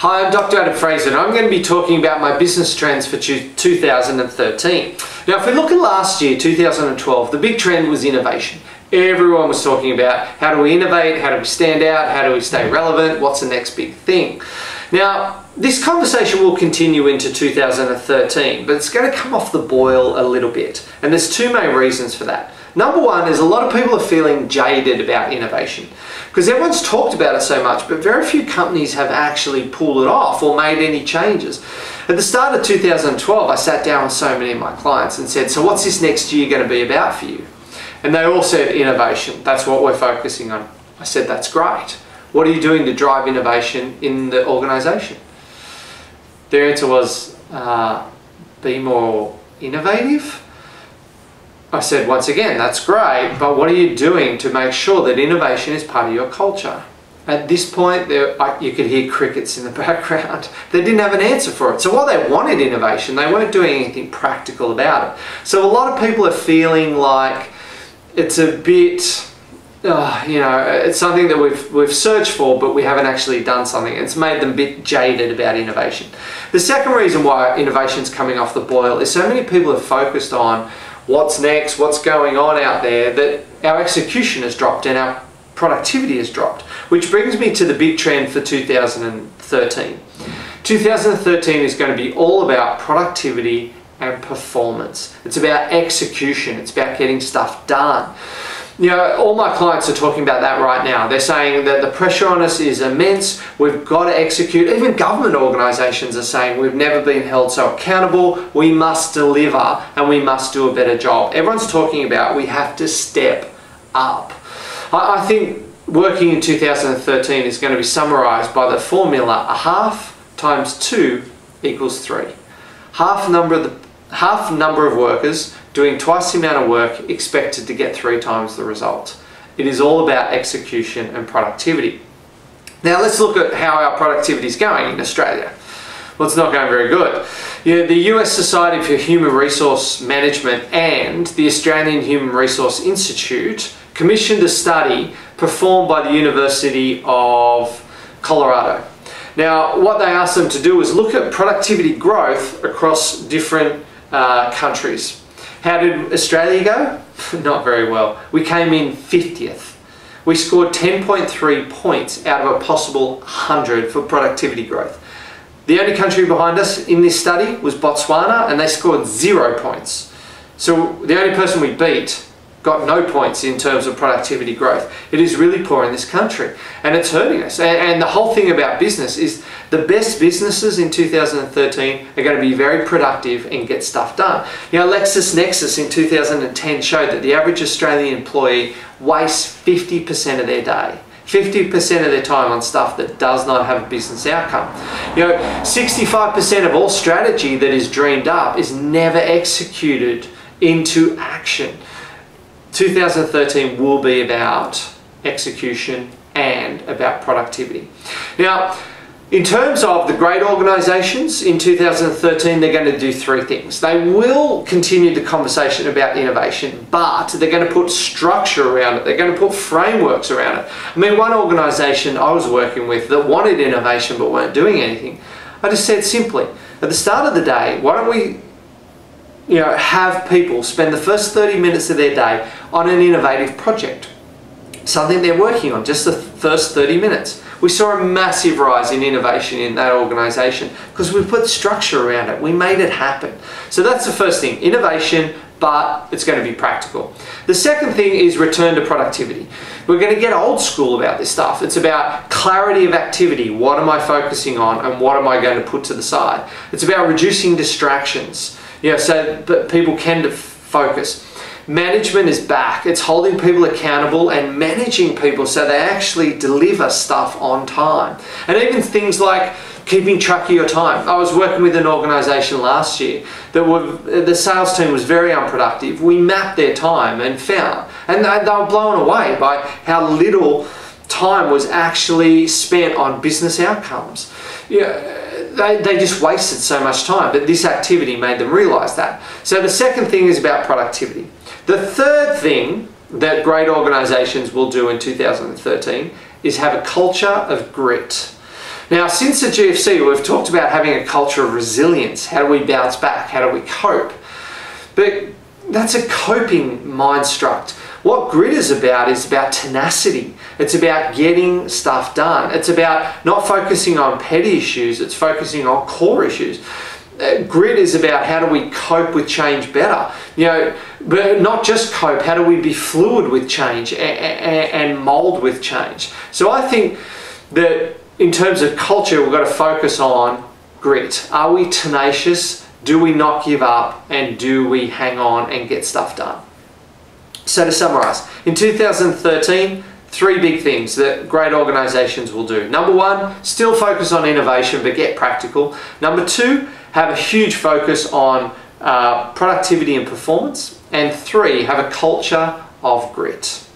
Hi, I'm Dr. Adam Fraser and I'm going to be talking about my business trends for 2013. Now, if we look at last year, 2012, the big trend was innovation. Everyone was talking about how do we innovate, how do we stand out, how do we stay relevant, what's the next big thing. Now, this conversation will continue into 2013, but it's going to come off the boil a little bit. And there's two main reasons for that. Number one is a lot of people are feeling jaded about innovation because everyone's talked about it so much, but very few companies have actually pulled it off or made any changes. At the start of 2012, I sat down with so many of my clients and said, so what's this next year going to be about for you? And they all said innovation. That's what we're focusing on. I said, that's great. What are you doing to drive innovation in the organization? Their answer was, be more innovative. I said, once again, that's great, but what are you doing to make sure that innovation is part of your culture? At this point, you could hear crickets in the background. They didn't have an answer for it. So while they wanted innovation, they weren't doing anything practical about it. So a lot of people are feeling like it's a bit, it's something that we've searched for, but we haven't actually done something. It's made them a bit jaded about innovation. The second reason why innovation's coming off the boil is so many people have focused on what's next, what's going on out there, that our execution has dropped and our productivity has dropped. Which brings me to the big trend for 2013. 2013 is going to be all about productivity and performance. It's about execution. It's about getting stuff done. You know, all my clients are talking about that right now. They're saying that the pressure on us is immense. We've got to execute. Even government organisations are saying we've never been held so accountable. We must deliver and we must do a better job. Everyone's talking about we have to step up. I think working in 2013 is going to be summarised by the formula: a half times 2 equals 3. Half number of workers doing twice the amount of work expected to get 3 times the result. It is all about execution and productivity. Now let's look at how our productivity is going in Australia. Well, it's not going very good. The US Society for Human Resource Management and the Australian Human Resource Institute commissioned a study performed by the University of Colorado. Now, what they asked them to do was look at productivity growth across different countries. How did Australia go? Not very well. We came in 50th. We scored 10.3 points out of a possible 100 for productivity growth. The only country behind us in this study was Botswana, and they scored 0 points. So the only person we beat got no points in terms of productivity growth. It is really poor in this country and it's hurting us. And the whole thing about business is the best businesses in 2013 are going to be very productive and get stuff done. LexisNexis in 2010 showed that the average Australian employee wastes 50% of their day. 50% of their time on stuff that does not have a business outcome. 65% of all strategy that is dreamed up is never executed into action. 2013 will be about execution and about productivity. Now, in terms of the great organisations in 2013, they're going to do 3 things. They will continue the conversation about innovation, but they're going to put structure around it. They're going to put frameworks around it. I mean, one organisation I was working with that wanted innovation but weren't doing anything, I just said simply, at the start of the day, why don't we have people spend the first 30 minutes of their day on an innovative project, something they're working on, just the first 30 minutes. We saw a massive rise in innovation in that organisation because we put structure around it. We made it happen. So that's the first thing, innovation, but it's going to be practical. The second thing is return to productivity. We're going to get old school about this stuff. It's about clarity of activity. What am I focusing on and what am I going to put to the side? It's about reducing distractions. So that people can focus. Management is back. It's holding people accountable and managing people so they actually deliver stuff on time. And even things like keeping track of your time. I was working with an organisation last year that the sales team was very unproductive. We mapped their time and found, and they were blown away by how little time was actually spent on business outcomes. They just wasted so much time, but this activity made them realise that. So the second thing is about productivity. The third thing that great organisations will do in 2013 is have a culture of grit. Now, since the GFC, we've talked about having a culture of resilience. How do we bounce back? How do we cope? But that's a coping mindstruct. What grit is about tenacity. It's about getting stuff done. It's about not focusing on petty issues, it's focusing on core issues. Grit is about how do we cope with change better. But not just cope, how do we be fluid with change and mold with change. So I think that in terms of culture, we've got to focus on grit. Are we tenacious? Do we not give up? And do we hang on and get stuff done? So to summarize, in 2013, 3 big things that great organizations will do. Number 1, still focus on innovation, but get practical. Number 2, have a huge focus on productivity and performance. And 3, have a culture of grit.